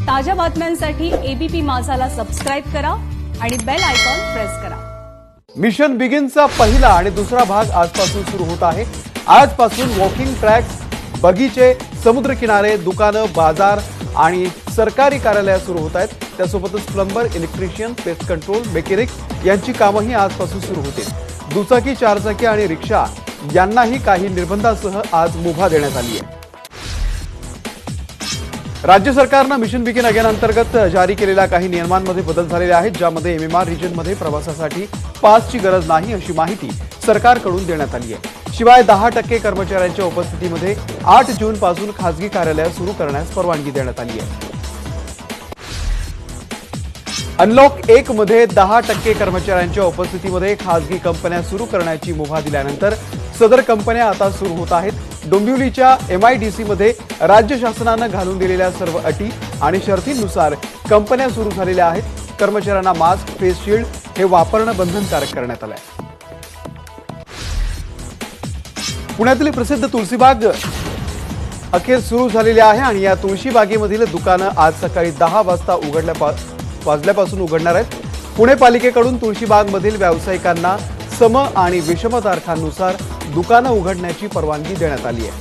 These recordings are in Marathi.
ताज्या बातम्यांसाठी एबीपी माझाला सबस्क्राइब करा आणि बेल आयकॉन प्रेस करा। मिशन बिगिनचा पहिला आणि दुसरा भाग आजपासून सुरू होत आहे। आजपासून वॉकिंग ट्रॅक्स, बगीचे, समुद्र किनारे, दुकानं, बाजार आणि सरकारी कार्यालय सुरू होत आहेत। त्यासोबतच plumber, electrician, pest control, mechanic यांची कामही आजपासून सुरू होतील। दुचाकी, चारचाकी आणि रिक्षा यांनाही काही निर्बंधांसह आज मुभा देण्यात आली आहे। राज्य सरकारने मिशन बिगिन अगेन अंतर्गत जारी केलेल्या काही नियमांमध्ये बदल झालेले आहेत, ज्यामध्ये एमएमआर रिजनमध्ये प्रवासासाठी पासची गरज नाही अशी माहिती सरकारकडून देण्यात आली आहे। शिवाय 10% कर्मचाऱ्यांच्या उपस्थितीमध्ये 8 जून पासून खासगी कार्यालय सुरू करण्यास परवानगी देण्यात आली आहे। अनलॉक 1 मध्ये 10% कर्मचाऱ्यांच्या उपस्थितीमध्ये खासगी कंपन्या सुरू करण्याची मुभा दिल्यानंतर सदर कंपन्या आता सुरू होत आहेत। डोंबिवलीच्या एमआयडीसी मध्ये राज्य शासनाने घालून दिलेल्या सर्व अटी आणि शर्तींनुसार कंपन्या सुरू झालेल्या आहेत। कर्मचाऱ्यांना मास्क, फेस शील्ड हे वापरणं बंधनकारक करण्यात आलं आहे। पुण्यातील प्रसिद्ध तुळशीबाग अखेर सुरू झालेली आहे आणि या तुळशीबागेमधील दुकानं आज सकाळी 10 वाजल्यापासून उघडणार आहेत। पुणे पालिकेकडून तुळशीबागमधील व्यावसायिकांना सम आणि विषम तारखांनुसार दुकानं उघडण्याची परवानगी देण्यात आली आहे।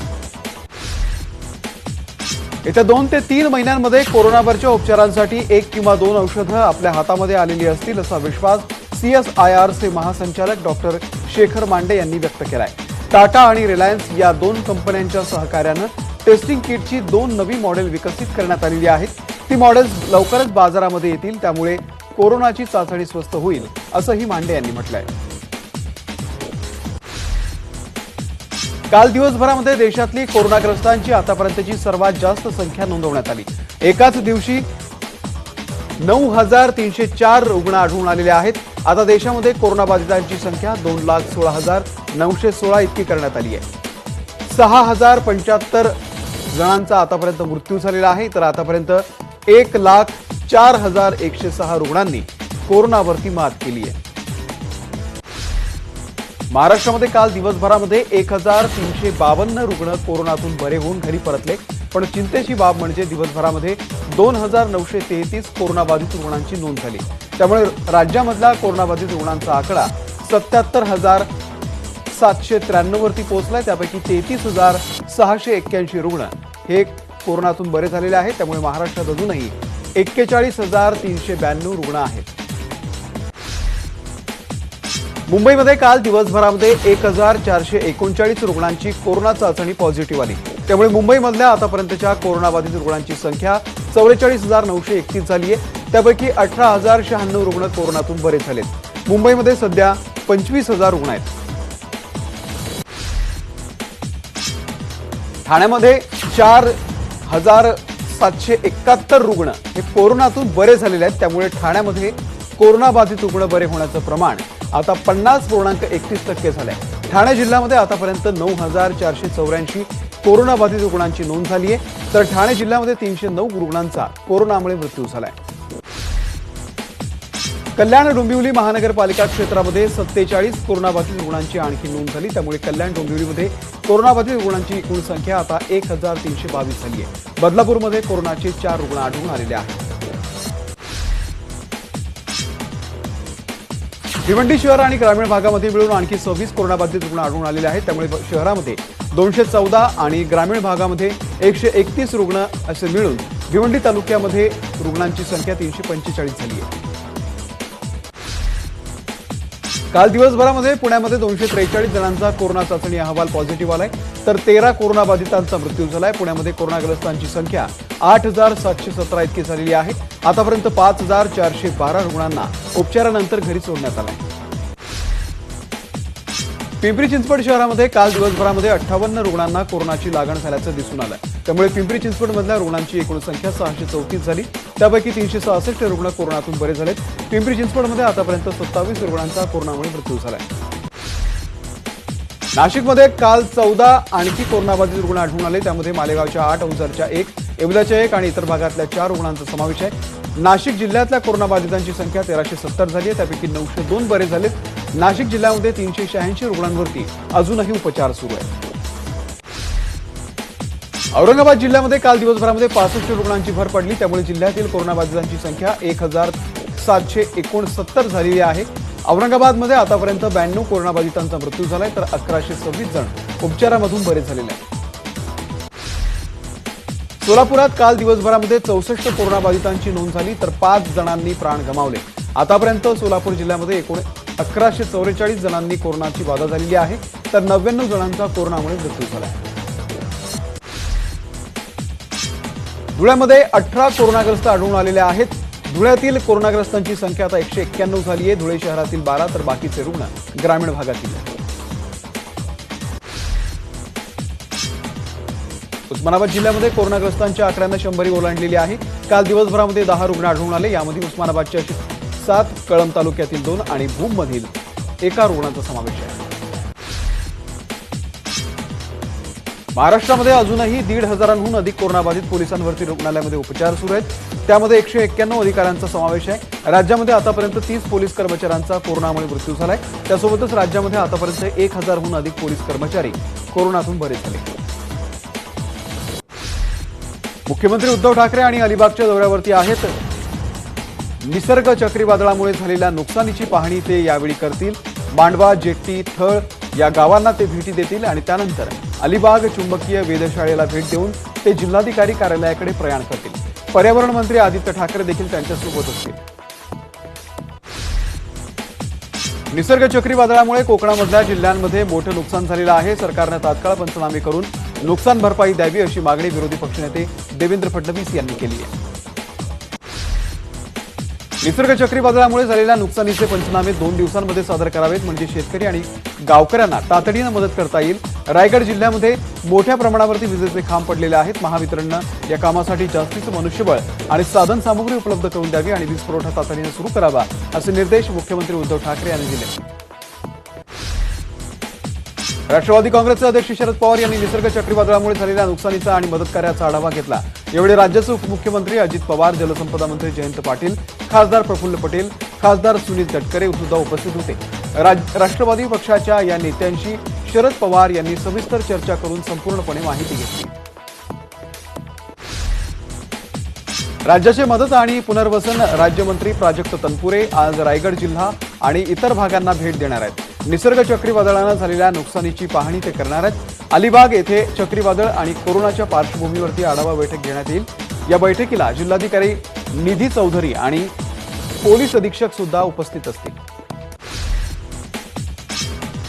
येत्या 2 ते 3 महिन्यांमध्ये कोरोनावरच्या उपचारांसाठी 1 किंवा 2 औषधं आपल्या हातामध्ये आलेली असतील असा विश्वास CSIRचे महासंचालक डॉक्टर शेखर मांडे यांनी व्यक्त केलाय। टाटा आणि रिलायन्स या 2 कंपन्यांच्या सहकार्यानं टेस्टिंग किटची 2 नवी मॉडेल विकसित करण्यात आलेली आहेत। ती मॉडेल्स लवकरच बाजारामध्ये येतील, त्यामुळे कोरोनाची चाचणी स्वस्त होईल असंही मांडे यांनी म्हटलंय। काल दिवसभरामध्ये देशातली कोरोनाग्रस्तांची आतापर्यंतची सर्वात जास्त संख्या नोंदवण्यात आली। एकाच दिवशी 9304 रुग्ण आढळून आलेले आहेत। आता देशामध्ये कोरोनाबाधितांची संख्या 2,16,916 इतकी करण्यात आली आहे। 6,075 जणांचा आतापर्यंत मृत्यू झालेला आहे, तर आतापर्यंत 1,04,106 रुग्णांनी कोरोनावरती मात केली आहे। महाराष्ट्रामध्ये काल दिवसभरामध्ये 1,352 रुग्ण कोरोनातून बरे होऊन घरी परतले, पण चिंतेची बाब म्हणजे दिवसभरामध्ये 2,933 कोरोनाबाधित रुग्णांची नोंद झाली। त्यामुळे राज्यामधला कोरोनाबाधित रुग्णांचा आकडा 77,793 वरती पोहोचलाय। त्यापैकी 33,681 रुग्ण हे कोरोनातून बरे झालेले आहेत। त्यामुळे महाराष्ट्रात अजूनही 41,392 रुग्ण आहेत। मुंबईमध्ये काल दिवसभरामध्ये 1,439 रुग्णांची कोरोना चाचणी पॉझिटिव्ह आली। त्यामुळे मुंबईमधल्या आतापर्यंतच्या कोरोनाबाधित रुग्णांची संख्या 44,931 झाली आहे। त्यापैकी 18,096 रुग्ण कोरोनातून बरे झालेत। मुंबईमध्ये सध्या 25,000 रुग्ण आहेत। ठाण्यामध्ये 4,771 रुग्ण हे कोरोनातून बरे झालेले आहेत। त्यामुळे ठाण्यामध्ये कोरोनाबाधित रुग्ण बरे होण्याचं प्रमाण आता 50.31% झालंय। ठाणे जिल्ह्यामध्ये आतापर्यंत 9,484 कोरोनाबाधित रुग्णांची नोंद झाली आहे, तर ठाणे जिल्ह्यामध्ये 309 रुग्णांचा कोरोनामुळे मृत्यू झालाय। कल्याण डोंबिवली महानगरपालिका क्षेत्रामध्ये 47 कोरोनाबाधित रुग्णांची आणखी नोंद झाली। त्यामुळे कल्याण डोंबिवलीमध्ये कोरोनाबाधित रुग्णांची एकूण संख्या आता 1,322 झाली आहे। बदलापूरमध्ये कोरोनाचे 4 रुग्ण आढळून आलेले आहेत। भिवंडी शहर आणि ग्रामीण भागामध्ये मिळून आणखी 26 कोरोनाबाधित रुग्ण आढळून आलेले आहेत। त्यामुळे शहरामध्ये 214 आणि ग्रामीण भागामध्ये 131 रुग्ण असे मिळून भिवंडी तालुक्यामध्ये रुग्णांची संख्या 345 झाली आहे। काल दिवसभरामध्ये पुण्यामध्ये 243 जणांचा कोरोना चाचणी अहवाल पॉझिटिव्ह आलाय, तर 13 कोरोनाबाधितांचा मृत्यू झालाय। पुण्यामध्ये कोरोनाग्रस्तांची संख्या 8,717 इतकी झालेली आहे। आतापर्यंत 5,412 रुग्णांना उपचारानंतर घरी सोडण्यात आलंय। पिंपरी चिंचवड शहरामध्ये काल दिवसभरामध्ये 58 रुग्णांना कोरोनाची लागण झाल्याचं दिसून आलं। त्यामुळे पिंपरी चिंचवडमधल्या रुग्णांची एकूण संख्या 634 झाली। त्यापैकी 366 रुग्ण कोरोनातून बरे झालेत। पिंपरी चिंचवडमध्ये आतापर्यंत 27 रुग्णांचा कोरोनामुळे मृत्यू झालाय। नाशिकमध्ये काल 14 आणखी कोरोनाबाधित रुग्ण आढळून आले। त्यामध्ये मालेगावच्या 8, औजरच्या 1, येवल्याच्या 1 आणि इतर भागातल्या 4 रुग्णांचा समावेश आहे। नाशिक जिल्ह्यातल्या कोरोनाबाधितांची संख्या 1,370 झाली आहे। त्यापैकी 902 बरे झालेत। नाशिक जिल्ह्यामध्ये 386 रुग्णांवरती अजूनही उपचार सुरू आहेत। औरंगाबाद जिल्ह्यामध्ये काल दिवसभरामध्ये 65 रुग्णांची भर पडली, त्यामुळे जिल्ह्यातील कोरोनाबाधितांची संख्या 1769 झालेली आहे. औरंगाबादमध्ये आतापर्यंत 92 कोरोनाबाधितांचा मृत्यू झालाय, तर 1126 जण उपचारामधून बरे झालेले आहेत. सोलापुरात काल दिवसभरामध्ये 64 कोरोनाबाधितांची नोंद झाली, तर 5 जणांनी प्राण गमावले. आतापर्यंत सोलापूर जिल्ह्यामध्ये एकूण 1144 जणांनी कोरोनाची बाधा झालेली आहे, तर 99 जणांचा कोरोनामुळे मृत्यू झाला आहे. धुळ्यामध्ये 18 कोरोनाग्रस्त आढळून आलेले आहेत. धुळ्यातील कोरोनाग्रस्तांची संख्या आता 191 झाली आहे. धुळे शहरातील 12 तर बाकीचे रुग्ण ग्रामीण भागातील आहेत. उस्मानाबाद जिल्ह्यामध्ये कोरोनाग्रस्तांच्या आकड्यानं 100 ओलांडलेली आहे. काल दिवसभरामध्ये 10 रुग्ण आढळून आले. यामध्ये उस्मानाबादच्या 7, कळंब तालुक्यातील 2 आणि भूममधील एका रुग्णाचा समावेश आहे. महाराष्ट्रामध्ये अजूनही 1,500हून अधिक कोरोनाबाधित पोलिसांवरती रुग्णालयामध्ये उपचार सुरू आहेत. त्यामध्ये 191 अधिकाऱ्यांचा समावेश आहे. राज्यामध्ये आतापर्यंत 30 पोलीस कर्मचाऱ्यांचा कोरोनामुळे मृत्यू झालाय. त्यासोबतच राज्यामध्ये आतापर्यंत 1,000हून अधिक पोलीस कर्मचारी कोरोनातून बरे झाले. मुख्यमंत्री उद्धव ठाकरे आणि अलिबागच्या दौऱ्यावरती आहेत. निसर्ग चक्रीवादळामुळे झालेल्या नुकसानीची पाहणी ते यावेळी करतील. मांडवा, जेट्टी, थळ या गावांना ते भेटी देतील आणि त्यानंतर अलिबाग चुंबकीय वेधशाळेला भेट देऊन ते जिल्हाधिकारी कार्यालयाकडे प्रयाण करतील. पर्यावरण मंत्री आदित्य ठाकरे देखील त्यांच्यासोबत असतील. निसर्ग चक्रीवादळामुळे कोकणामधल्या जिल्ह्यांमध्ये मोठं नुकसान झालेलं आहे. सरकारनं तात्काळ पंचनामे करून नुकसान भरपाई द्यावी अशी मागणी विरोधी पक्षनेते देवेंद्र फडणवीस यांनी केली आहे. निसर्ग चक्रीवादळामुळे झालेल्या नुकसानीचे पंचनामे 2 दिवसांमध्ये सादर करावेत, म्हणजे शेतकरी आणि गावकऱ्यांना तातडीनं मदत करता येईल. रायगड जिल्ह्यामध्ये मोठ्या प्रमाणावरती विजेचे खांब पडलेले आहेत. महावितरणनं या कामासाठी जास्तीचं मनुष्यबळ आणि साधन सामुग्री उपलब्ध करून द्यावी आणि वीज पुरवठा तातडीनं सुरू करावा असे निर्देश मुख्यमंत्री उद्धव ठाकरे यांनी दिले. राष्ट्रवादी काँग्रेसचे अध्यक्ष शरद पवार यांनी निसर्ग चक्रीवादळामुळे झालेल्या नुकसानीचा आणि मदत कार्याचा आढावा घेतला. यावेळी राज्याचे उपमुख्यमंत्री अजित पवार, जलसंपदा मंत्री जयंत पाटील, खासदार प्रफुल्ल पटेल, खासदार सुनील तटकरे सुद्धा उपस्थित होते. राष्ट्रवादी पक्षाच्या या नेत्यांशी शरद पवार यांनी सविस्तर चर्चा करून संपूर्णपणे माहिती घेतली. राज्याचे मदत आणि पुनर्वसन राज्यमंत्री प्राजक्त तनपुरे आज रायगड जिल्हा आणि इतर भागांना भेट देणार आहेत. निसर्ग चक्रीवादळानं झालेल्या नुकसानीची पाहणी ते करणार आहेत. अलिबाग येथे चक्रीवादळ आणि कोरोनाच्या पार्श्वभूमीवरती आढावा बैठक घेण्यात येईल. या बैठकीला जिल्हाधिकारी निधी चौधरी आणि पोलीस अधीक्षक सुद्धा उपस्थित असतील.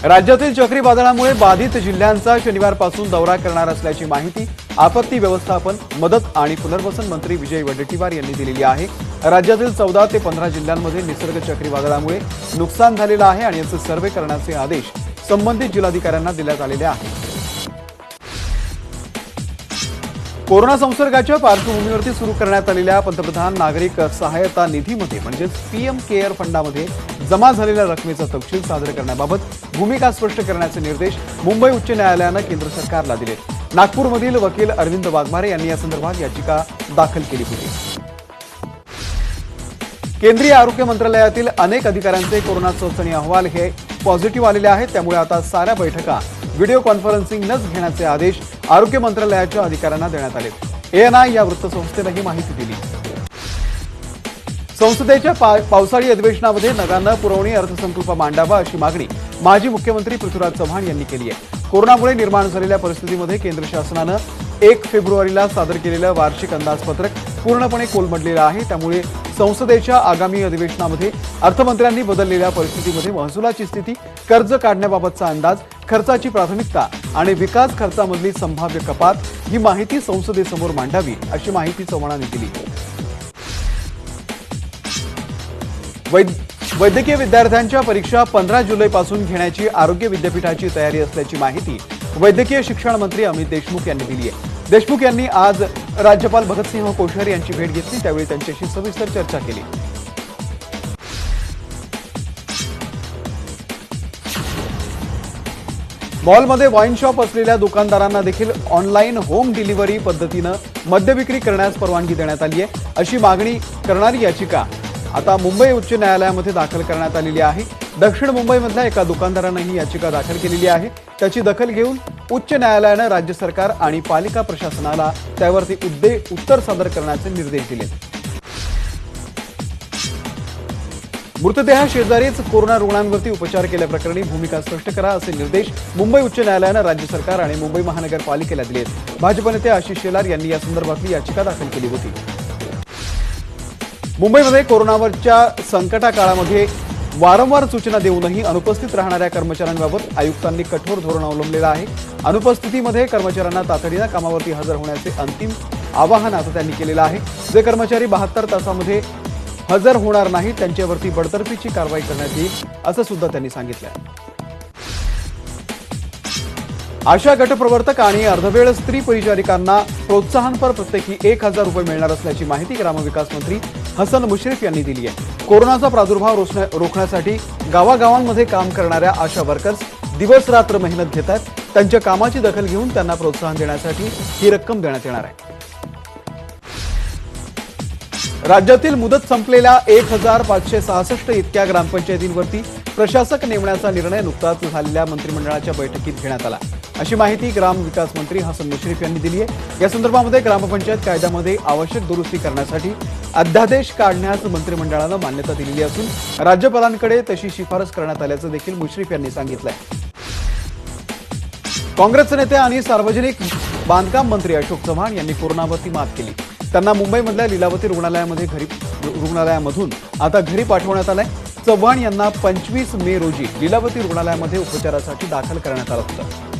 राज्यातील चक्रीवादळामुळे बाधित जिल्ह्यांचा शनिवारपासून दौरा करणार असल्याची माहिती आपत्ती व्यवस्थापन, मदत आणि पुनर्वसन मंत्री विजय वडेट्टीवार यांनी दिलेली आहे. राज्यातील 14 ते 15 जिल्ह्यांमध्ये निसर्ग चक्रीवादळामुळे नुकसान झालेलं आहे आणि याचे सर्व्हे करण्याचे आदेश संबंधित जिल्हाधिकाऱ्यांना देण्यात आलेले आहेत. कोरोना संसर्गाच्या पार्श्वभूमीवरती सुरू करण्यात आलेल्या पंतप्रधान नागरिक सहायता निधीमध्ये म्हणजेच पीएम केअर फंडामध्ये जमा झालेल्या रकमेचा तपशील सादर करण्याबाबत भूमिका स्पष्ट करण्याचे निर्देश मुंबई उच्च न्यायालयानं केंद्र सरकारला दिले. नागपूरमधील वकील अरविंद वाघमारे यांनी या संदर्भात याचिका दाखल केली होती. केंद्रीय आरोग्य मंत्रालयातील अनेक अधिकाऱ्यांचे कोरोना चाचणी अहवाल हे पॉझिटिव्ह आलेले आहेत. त्यामुळे आता साऱ्या बैठका व्हिडिओ कॉन्फरन्सिंगनच घेण्याचे आदेश आरोग्य मंत्रालयाच्या अधिकाऱ्यांना देण्यात आले. एएनआय या वृत्तसंस्थेनं ही माहिती दिली. संसदेच्या पावसाळी अधिवेशनामध्ये नव्यानं पुरवणी अर्थसंकल्प मांडावा अशी मागणी माजी मुख्यमंत्री पृथ्वीराज चव्हाण यांनी केली आहे. कोरोनामुळे निर्माण झालेल्या परिस्थितीमध्ये केंद्र शासनानं 1 फेब्रुवारीला सादर केलेलं वार्षिक अंदाजपत्रक पूर्णपणे कोलमडलेलं आहे. त्यामुळे संसदेच्या आगामी अधिवेशनामध्ये अर्थमंत्र्यांनी बदललेल्या परिस्थितीमध्ये महसुलाची स्थिती, कर्ज काढण्याबाबतचा अंदाज, खर्चाची प्राथमिकता आणि विकास खर्चामधली संभाव्य कपात ही माहिती संसदेसमोर मांडावी अशी माहिती चव्हाणांनी दिली. वैद्यकीय विद्यार्थ्यांच्या परीक्षा 15 जुलैपासून घेण्याची आरोग्य विद्यापीठाची तयारी असल्याची माहिती वैद्यकीय शिक्षण मंत्री अमित देशमुख यांनी दिली आहे. देशमुख यांनी आज राज्यपाल भगतसिंह कोश्यारी यांची भेट घेतली. त्यावेळी त्यांच्याशी सविस्तर चर्चा केली. मॉलमध्ये वाईन शॉप असलेल्या दुकानदारांना देखील ऑनलाईन होम डिलिव्हरी पद्धतीनं मद्य विक्री करण्यास परवानगी देण्यात आली आहे. अशी मागणी करणारी याचिका आता मुंबई उच्च न्यायालयामध्ये दाखल करण्यात आलेली आहे. दक्षिण मुंबईमधल्या एका दुकानदारानं ही याचिका दाखल केलेली आहे. त्याची दखल घेऊन उच्च न्यायालयानं राज्य सरकार आणि पालिका प्रशासनाला त्यावरती उत्तर सादर करण्याचे निर्देश दिले. मृतदेहा शेजारीच कोरोना रुग्णांवरती उपचार केल्याप्रकरणी भूमिका स्पष्ट करा असे निर्देश मुंबई उच्च न्यायालयानं राज्य सरकार आणि मुंबई महानगरपालिकेला दिले आहेत. भाजप नेते आशिष शेलार यांनी या संदर्भातली याचिका दाखल केली होती. मुंबईमध्ये कोरोनावरच्या संकटा काळामध्ये वारंवार सूचना देऊनही अनुपस्थित राहणाऱ्या कर्मचाऱ्यांबाबत आयुक्तांनी कठोर धोरण अवलंबलेलं आहे. अनुपस्थितीमध्ये कर्मचाऱ्यांना तातडीनं कामावरती हजर होण्याचे अंतिम आवाहन आता त्यांनी केलेलं आहे. जे कर्मचारी 72 तासामध्ये हजर होणार नाही त्यांच्यावरती बडतर्फीची कारवाई करण्यात येईल असं सुद्धा त्यांनी सांगितलं. आशा गटप्रवर्तक आणि अर्धवेळ स्त्री परिचारिकांना प्रोत्साहनपर प्रत्येकी 1000 रुपये मिळणार असल्याची माहिती ग्रामविकास मंत्री हसन मुश्रीफ यांनी दिली आहे. कोरोनाचा प्रादुर्भाव रोखण्यासाठी गावागावांमध्ये काम करणाऱ्या आशा वर्कर्स दिवस रात्र मेहनत घेत आहेत. त्यांच्या कामाची दखल घेऊन त्यांना प्रोत्साहन देण्यासाठी ही रक्कम देण्यात येणार आहे. राज्यातील मुदत संपलेल्या 1566 इतक्या ग्रामपंचायतींवरती प्रशासक नेमण्याचा निर्णय नुकताच झालेल्या मंत्रिमंडळाच्या बैठकीत घेण्यात आला अशी माहिती ग्रामविकास मंत्री हसन मुश्रीफ यांनी दिली आहे. या संदर्भामध्ये ग्रामपंचायत कायद्यामध्ये आवश्यक दुरुस्ती करण्यासाठी अध्यादेश काढण्यास मंत्रिमंडळानं मान्यता दिलेली असून राज्यपालांकडे तशी शिफारस करण्यात आल्याचं देखील मुश्रीफ यांनी सांगितलंय. काँग्रेसचे नेते आणि सार्वजनिक बांधकाम मंत्री अशोक चव्हाण यांनी कोरोनावरती मात केली. त्यांना मुंबईमधल्या लीलावती रुग्णालयामधून आता घरी पाठवण्यात आलंय. चव्हाण यांना 25 मे रोजी लीलावती रुग्णालयामध्ये उपचारासाठी दाखल करण्यात आलं होतं.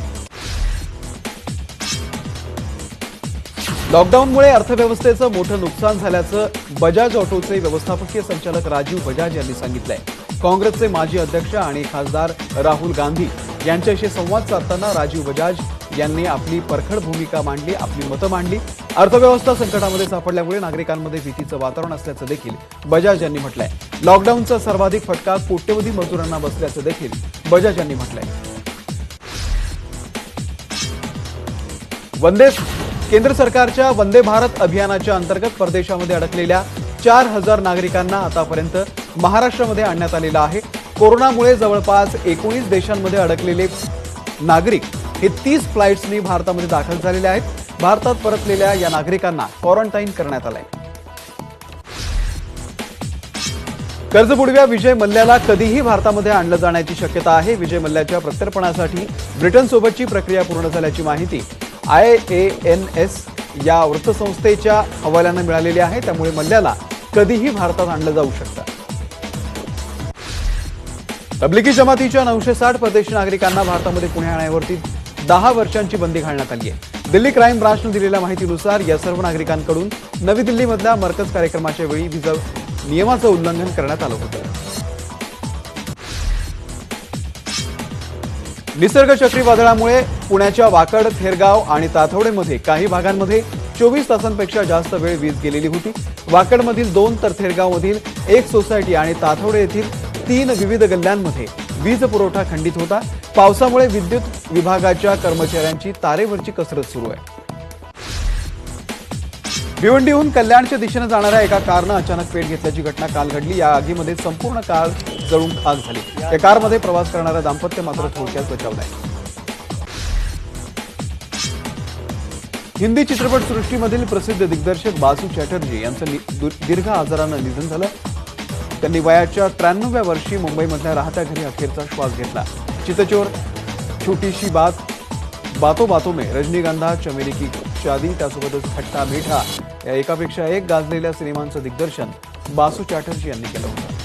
लॉकडाऊनमुळे अर्थव्यवस्थेचं मोठं नुकसान झाल्याचं बजाज ऑटोचे व्यवस्थापकीय संचालक राजीव बजाज यांनी सांगितलंय. काँग्रेसचे माजी अध्यक्ष आणि खासदार राहुल गांधी यांच्याशी संवाद साधताना राजीव बजाज यांनी आपली परखड भूमिका मांडली, आपली मतं मांडली. अर्थव्यवस्था संकटामध्ये सापडल्यामुळे नागरिकांमध्ये भीतीचं वातावरण असल्याचं देखील बजाज यांनी म्हटलंय. लॉकडाऊनचा सर्वाधिक फटका कोट्यवधी मजुरांना बसल्याचं देखील बजाज यांनी म्हटलंय. केंद्र सरकारच्या वंदे भारत अभियानाच्या अंतर्गत परदेशामध्ये अडकलेल्या 4000 नागरिकांना आतापर्यंत महाराष्ट्रामध्ये आणण्यात आलेलं आहे. कोरोनामुळे जवळपास 19 देशांमध्ये अडकलेले नागरिक हे 30 फ्लाईट्सनी भारतामध्ये दाखल झालेले आहेत. भारतात परतलेल्या या नागरिकांना क्वारंटाईन करण्यात आलंय. कर्जबुडव्या विजय मल्ल्याला कधीही भारतामध्ये आणलं जाण्याची शक्यता आहे. विजय मल्ल्याच्या प्रत्यर्पणासाठी ब्रिटनसोबतची प्रक्रिया पूर्ण झाल्याची माहिती IANS या वृत्तसंस्थेच्या हवाल्यानं मिळालेली आहे. त्यामुळे मल्ल्याला कधीही भारतात आणलं जाऊ शकतं. तबलिगी जमातीच्या 960 परदेशी नागरिकांना भारतामध्ये पुणे आणण्यावरती 10 वर्षांची बंदी घालण्यात आली आहे. दिल्ली क्राईम ब्रांचनं दिलेल्या माहितीनुसार या सर्व नागरिकांकडून नवी दिल्लीमधल्या मरकज कार्यक्रमाच्या वेळी व्हिसा नियमाचं उल्लंघन करण्यात आलं होतं. निसर्ग चक्रीवादळामुळे पुण्याच्या वाकड, थेरगाव आणि ताथवडेमध्ये काही भागांमध्ये 24 तासांपेक्षा जास्त वेळ वीज गेलेली होती. वाकडमधील 2 तर थेरगावमधील 1 सोसायटी आणि ताथवडे येथील 3 विविध गल्ल्यांमध्ये वीज पुरवठा खंडित होता. पावसामुळे विद्युत विभागाच्या कर्मचाऱ्यांची तारेवरची कसरत सुरू आहे. भिवंडीहून कल्याणच्या दिशेने जाणाऱ्या एका कारनं अचानक पेट घेतल्याची घटना काल घडली. या आगीमध्ये संपूर्ण कार जळून खाक झाली. या कारमध्ये प्रवास करणारं दाम्पत्य मात्र थोडक्यात बचावलंय. हिंदी चित्रपटसृष्टीमधील प्रसिद्ध दिग्दर्शक बासू चॅटर्जी यांचं दीर्घ आजारानं निधन झालं. त्यांनी वयाच्या 93व्या वर्षी मुंबईमधल्या राहत्या घरी अखेरचा श्वास घेतला. चितचोर, छोटीशी बात, बातो बातो में, रजनीगंधा, चमेली की शादी, त्यासोबतच खट्टा मीठा या एकापेक्षा एक गाजलेल्या सिनेमांचं दिग्दर्शन बासू चॅटर्जी यांनी केलं होतं.